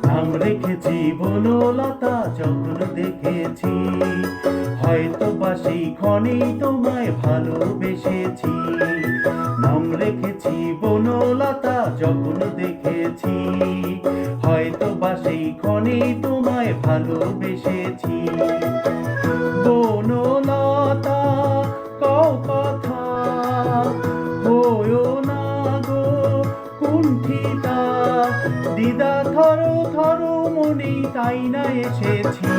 নাম রেখেছি বনলতা যখন দেখেছি, হয়তো বা সেই ক্ষণেই তোমায় ভালোবেসেছি। নাম রেখেছি বনলতা যখন দেখেছি, হয়তো বা সেই ক্ষণেই তোমায় ভালোবেসেছি। বনলতা কও কথা, হয়ো না গো কুণ্ঠিতা, দিদা থরো থরো মনে তাই না এসেছি।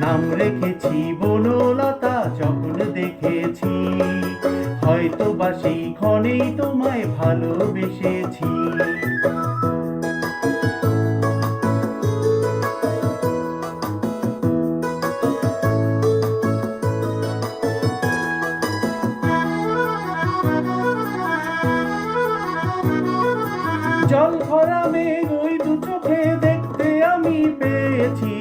নাম রেখেছি বনলতা যখন দেখেছি, হয়তো বা সেই ক্ষণেই তোমায় ভালোবেসেছি। জল ভরা মেঘ ওই দু চোখে দেখতে আমি পেয়েছি,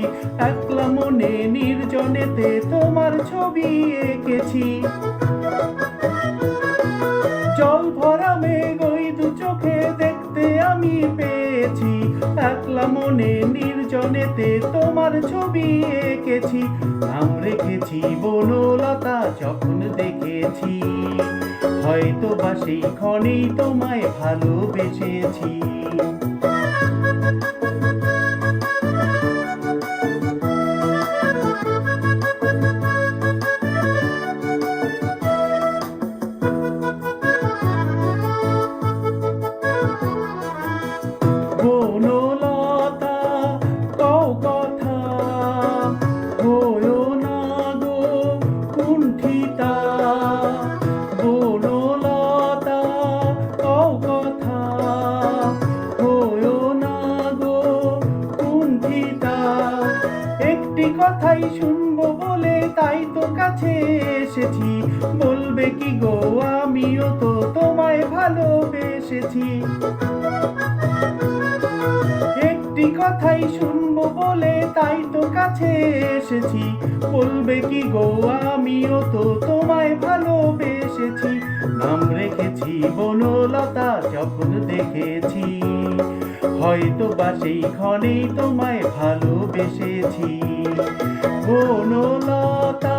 একলা মনে নির্জনেতে তোমার ছবি এঁকেছি। জল ভরা মেঘ ওই দু চোখে দেখতে আমি পেয়েছি, একলা মনে নির্জনেতে তোমার ছবি এঁকেছি। নাম রেখেছি বনলতা যখন দেখেছি, হয়তো বা সেই ক্ষণেই তোমায় ভালোবেসেছি। বনলতা কও কথা, হয়ো না গো কুণ্ঠিতা, বনলতা কও কথা, হয়ো না গো কুণ্ঠিতা। একটি কথাই শুনবো বলে তাই তো কাছে এসেছি, বলবে কি গো আমিও তো তোমায় ভালোবেসেছি। একটি কথাই শুনবো বলে তাই তো কাছে এসেছি, বলবে কি গো আমিও তো তোমায় ভালোবেসেছি। নাম রেখেছি বনলতা যখন দেখেছি, হয়তো বা সেই ক্ষণেই তোমায় ভালোবেসেছি। বনলতা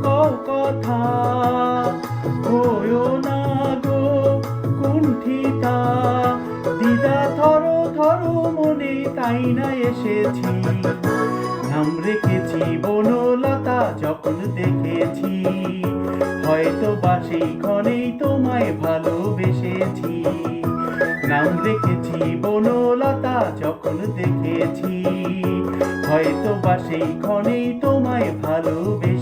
কও কথা, হয়ো না গো কুণ্ঠিতা, দিদা থরো থরো মনে তাই না এসেছি। নাম রেখেছি বনলতা যখন দেখেছি, হয়তো বা সেই ক্ষণেই তোমায় ভালোবেসেছি। নাম রেখেছি বনলতা যখন দেখেছি, হয়তো বা সেই ক্ষণেই তোমায় ভালোবেসেছি।